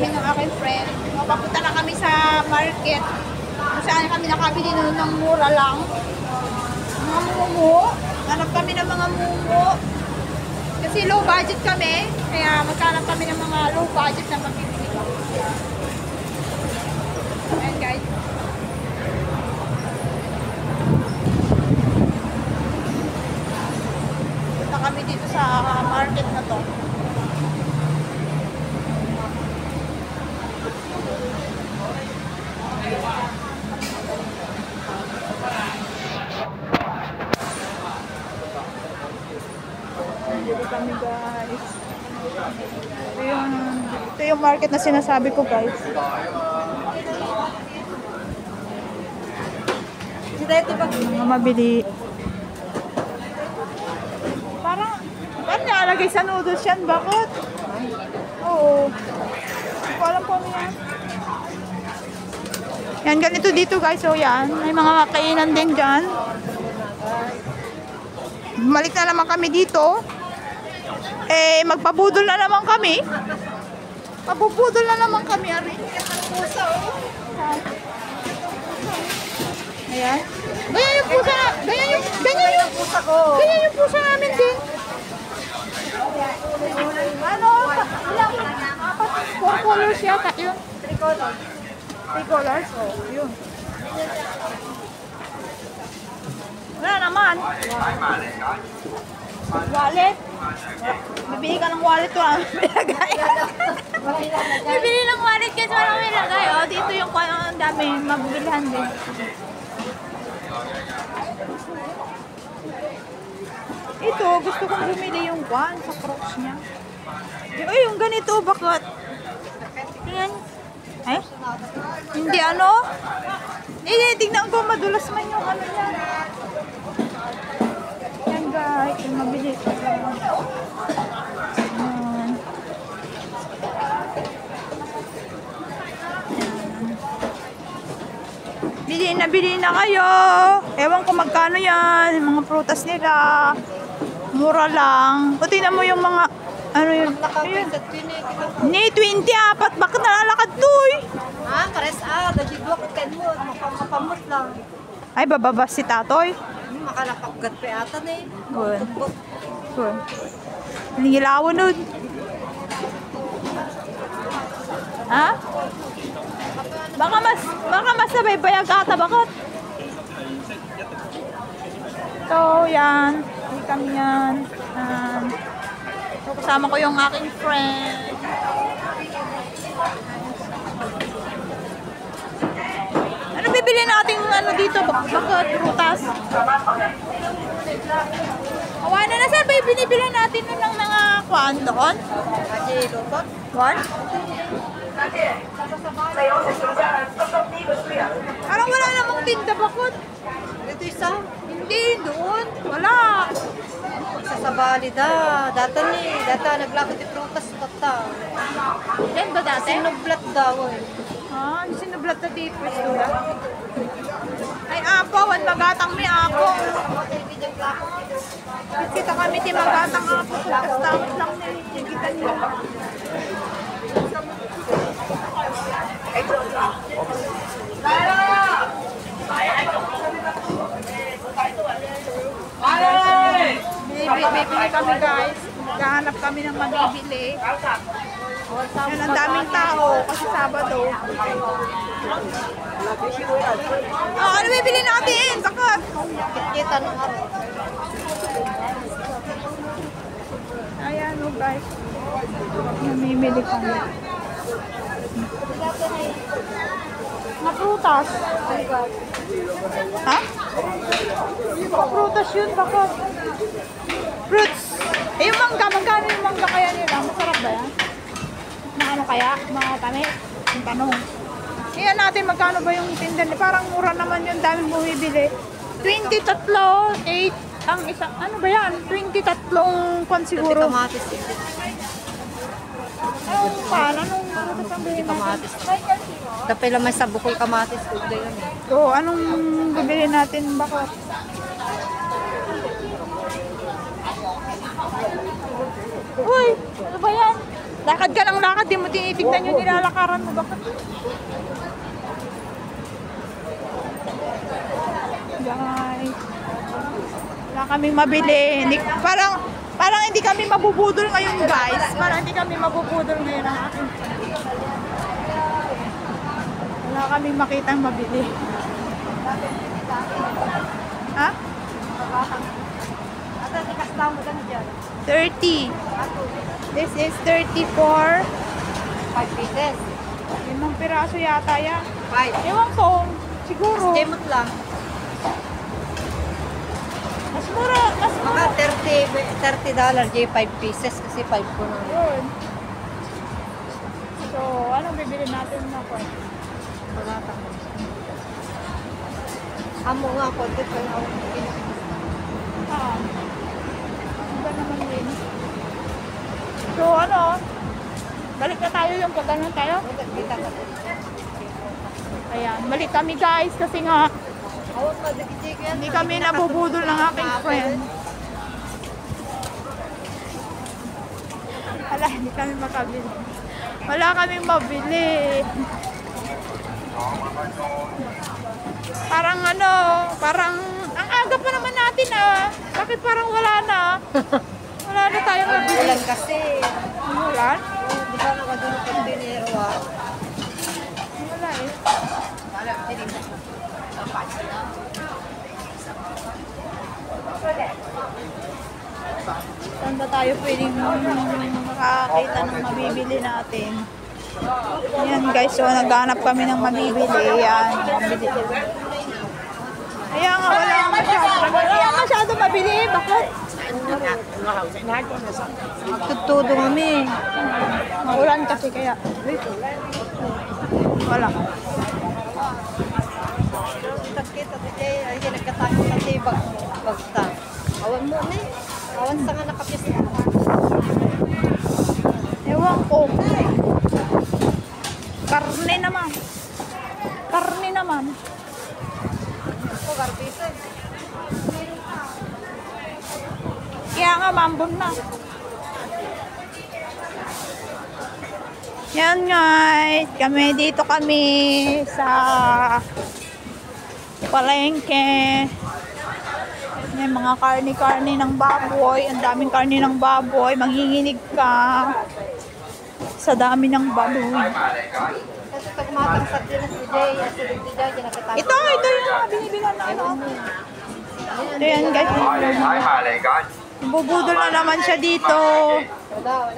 kami ng aking friend. Mapapunta na kami sa market. Kung saan kami nakabili noon ng mura lang. Mga mumu. Hanap kami ng mga mumu. Kasi low budget kami. Kaya maghanap kami ng mga low budget na mabibili ko. Ayan guys. Punta kami dito sa market na to. Dito kami guys. Ito yung market na sinasabi ko guys. Mga mabili. Parang nilalagay sa noodles yan. Bakit? Oo. Hindi ko alam kung ano yan. Yan, ganito dito guys. So yan. May mga kainan din dyan. Bumalik na naman kami dito. Eh, magpabudol na naman kami. Mabubudol na naman kami. Pusa, oh. Ayan. Ganyan yung pusa na. Ganyan yung pusa ko. Ganyan yung pusa namin din. Ano? Ilang? 4 colors yata yun. 3 colors. 3 colors? Oh, yun. Wala naman. Wallet. Bibili ka ng wallet ko ang nilagay. Bibili ng wallet kasi walang nilagay. O, dito yung ang dami. Mabibilihan din. Ito, gusto kong bumili yung one sa Crocs niya. Ay, yung ganito, bakit? Tingnan. Ay? Hindi ano? Hindi, tignan ko, madulas man yung ano niya. Yan guys, yung mabili. Bili na kayo. Ewan ko magkano yan. Yung mga prutas nila. Mura lang. O, tingnan mo yung mga, ano yun? Ni 20 apat. Bakit nalalakad to eh? Ah, pares dajidwa ko ken mo, mapamot lang. Ay, bababa si Tatoy. Makalapaggat pa ata na eh. Good. Good. Nangilawan nun. Ha? Baka masabay bayag ata, bakit? So, yan. Hindi kami yan. So, kasama ko yung aking friend. Ano bibili natin ano dito? Bakit? Prutas? Awanan na sir, binibili natin nun ng mga kuwan doon? What? Parang wala namang tinda, bakit? Ito isa. Hindi, doon. Wala. Isa sa bali da. Data naglakad yung prutas tata. Yan ba dati? Sinublat daw eh. Ah, sinublat na tipis doon. Ay, apo, wan magatang may apo. Kita kami ti magatang apo. Tapos lang niligitan nyo. Bibili kami guys. Gahanap kami ng mabibili. Yan, ang daming tao kasi Sabado. Oh, ano bibili natin? Bakit? Kita ng araw. Ayan o guys. Namimili kami. Mga prutas. Ha? Prutas yun, bakit? Fruits. Eh, yung mangga. Magkano yung mangga kaya nila? Masarap ba yan? Na ano kaya? Mga tamis? Yung tanong. Iyan natin magkano ba yung tindan. Parang mura naman yung daming bumibili. 23, 8 ang isa. Ano ba yan? 23 kwan siguro. Kamatis. Anong pan? Anong prutas ang bili natin? Kamatis. Tapos lang may sabukol kamatis. So, anong bibili natin? Bakit? Uy! Ano ba yan? Lakad ka ng lakad, di mo tinitignan yung nilalakaran mo. Bakit? Guys, wala kaming mabili. Hindi, parang hindi kami mabubudol ngayon, guys. Parang hindi kami mabubudol ngayon ang aking. Wala kaming makitang mabili. Ha? Ate, tikas daw mo dyan dyan. 30. This is 34. 5 pieces. 5 piraso yata yan. 5. Ewan ko, siguro. Demot lang. Mas mura, mas mura. Mga $30 J 5 pieces kasi 5 ko na. Yun. So, anong bibili natin na po? Pagata mo. Amo nga po, dito pa yung Ah. Ano ba naman yun? So, ano? Balik na tayo yung pag ganun tayo. kita ka. Ayan, balik kami guys kasi nga Awag mo, dikit yan. hindi kami nabubudol ng aking friend. Wala, hindi kami makabili. Wala kaming mabili. Parang ano, parang ang aga pa naman natin ah. Bakit parang wala na? Wala na tayong mabili. Ulan kasi. Ulan? Di ba nakadunod ng dinero ah? Wala eh. Wala, hindi. Saan ba tayo pwedeng makakita ng mabibili natin? Yan guys, so naghanap kami ng mabibili. Yan, mabibili. Kaya nga wala masyado mabili. Bakit? Tutudo kami. Maulan kasi kaya. Wala. Takit at ay nagkatakot sa tibag. Bagta. Awan mo na eh. Awan sa nga nakapis. Ewan ko. Karne naman. Karne naman. Ito, garbisan. Kaya nga, mambon na. Yan guys, dito kami sa palengke. May mga karni-karni ng baboy. Ang daming karni ng baboy. Manginginig ka sa dami ng baboy. Kasi pag matang sa dinas ni Jay, asilip ni Jay, nakatakot. Ito yung binibilan na ano. Ito yan guys. Bubudol na naman siya dito. Wala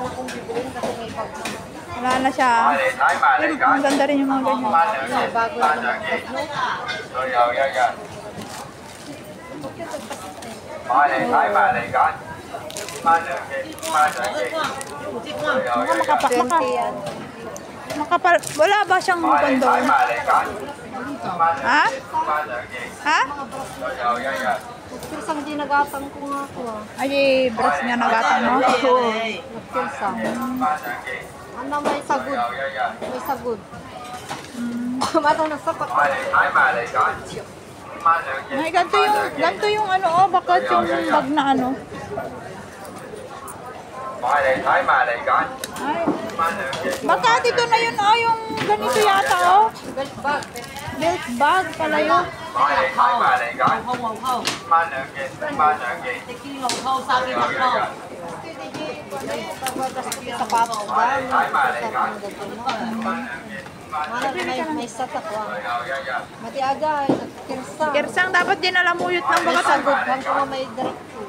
akong bibilin kasi may bag na. Wala na siya. Ang ganda rin yung mga ganyan. May bago na naman. Makapal. Wala ba siyang kondo? Ha? Ha? Nagpirsang dinagatang ko nga ako ah. Ay, brush niya nagatang mo. Nagpirsang. Ano may sagod? May sagod. Matang na sapat. Ay, ganito yung ano, oh, bakit yung bag na ano? Ay, baka dito na yun, oh, yung ganito yata, oh. Belt bag. Belt bag pala yun. Sapatos ba? May satak ah. Mati aga ay nagpirsang. Kirsang dapat din alamuyot ng May baka sagod. sagod. Hanggang ko may direkto.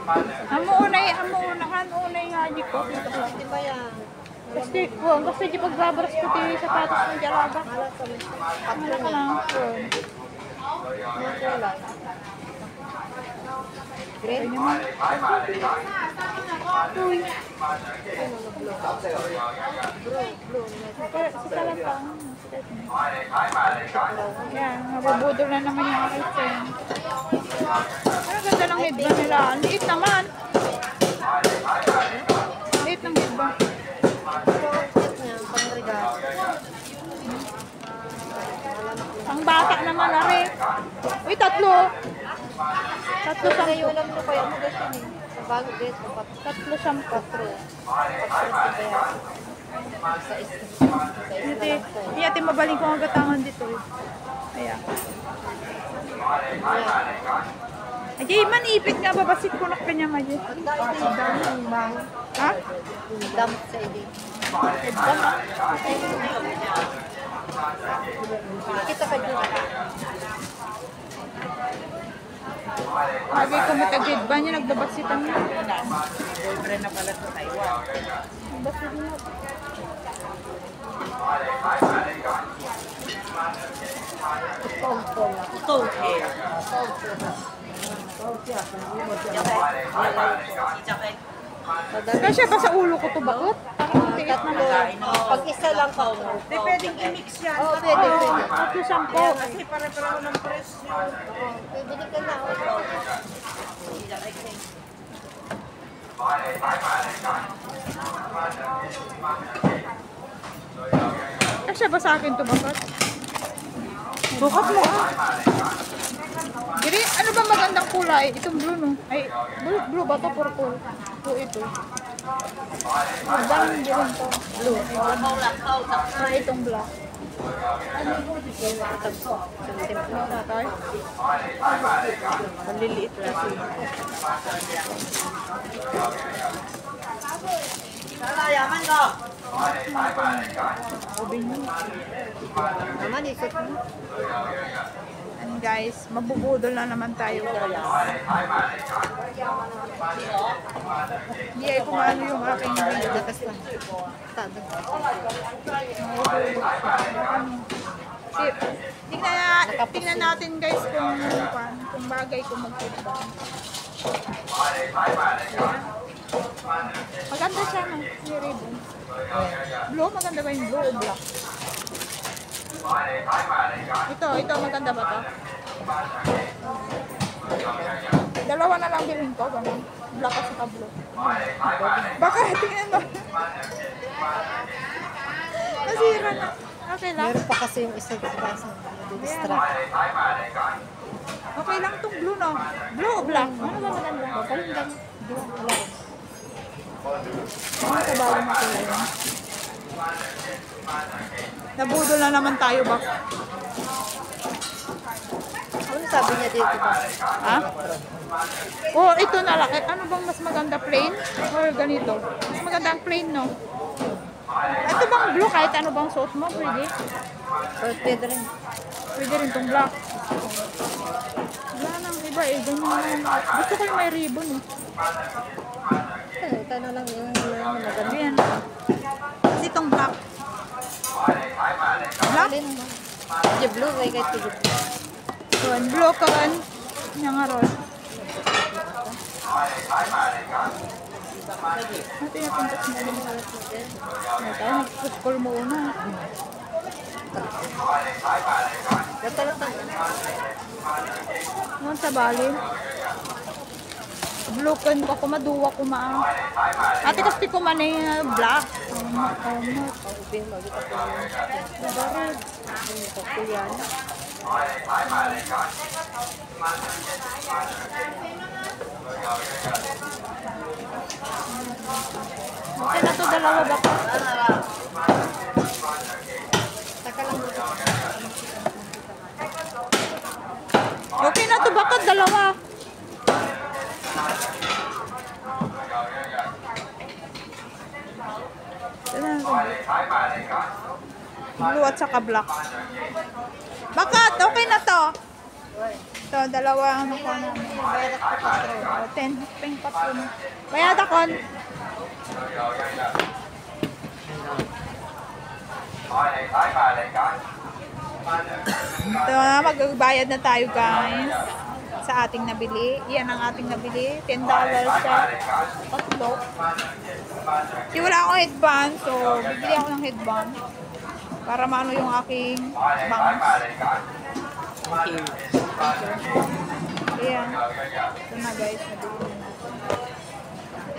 Hamuunay nga di ko. Di ba yan? Kasi di pagbabras ko ti sapatos ng jalaga. Malat kami. Ano ka lang? Green? Uy. Blue. Sa talatang. Yan, nabubudol na naman yung aking friend. Ang ganda ng headband nila. Ang liit naman. Liit ng headband. Ang bata naman na rin. Uy, tatlo. Tatlo sa Ngayon lang ko kayo magasin eh. bago dito. Tatlo siyang patro. Hindi natin mabaling kung agatangan dito. Ayan. Ajay, manipit nga ba? Basit ko na kanya nga dyan. Ha? Damot sa ili. Kita ka dyan. Lagi ko matagid ba niya? Nagbabasitan niya. Boyfriend na pala sa Taiwan. Basit niya. Ito, eh. Kasi ba sa ulo ko to bakot? Parang tiit na lang. Pag isa lang pa. Di pwedeng i-mix yan. Oo, pwede. Tatlo siyang po. Kasi pare-pareho ng presyo. Bibili ka na. Kasi ba sa akin to bakot? Bukat mo ah. Giri, ano ba magandang kulay? Itong blue no? Ay, blue ba to? Purple. Ito. Magandang din to. Blue. Ah, itong black. Ano yung tatay? Maliliit lang. Yaman ko! Naman, isot mo. And guys, mabubudol na naman tayo. Hindi ay kung ano yung aking video. Dakas lang. Tado. Sip. Tingnan natin guys kung bagay kung mag-feedback. Maganda siya no? Yung ribbon. Blue? Maganda ba yung blue o black? Ito maganda ba to? Dalawa na lang bilhin ko, ganun. Black at saka blue. Baka, tingnan mo. Nasira na. Okay lang. Meron pa kasi yung isa sa basa. Distract. Okay lang itong blue, no? Blue o black? Ano ba maganda? Parang lang. Black. Ano sa bago na kulay yan? Nabudol na naman tayo ba? Ano sabi niya dito ba? Ha? Oh, ito na lang. Ano bang mas maganda? Plain? Or ganito? Mas maganda ang plain, no? Ito bang blue? Kahit ano bang suot mo? Pwede? Pwede rin. Pwede rin itong black. Wala nang iba eh. Ganyan lang. Gusto ko yung may ribbon eh. Ito na lang yung maganda. Ayan. Kasi itong black. Black? Alin mo? Yung blue, ay kahit yung blue. Yun, blue ka ron. Yung nga ron. Natin yung pintas mo din sa natin. Tayo, nag-push-call mo una. Gata lang tayo. Noon sa bali. Blue kan ko maduwa ko ma. Ate kasi ko man black. Sabi mo, kita po yung Babarad. ito po yan. Okay na to, dalawa ba ko? Taka lang mo. Okay na to, bakit dalawa? Blue at saka black. Bakit? Okay na to. Ito, dalawa ano ko na. Bayad ako pa. 10, ping patron. Bayad akon. Ito na, magbayad na tayo guys. Sa ating nabili. Yan ang ating nabili. $10 siya. Tatlo. Kasi wala akong headband. So, bibili ako ng headband. Para maano yung aking bangs. Ayan. Ito na guys.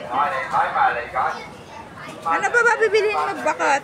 Nabili na natin. Ano ba bibiliin magbakat?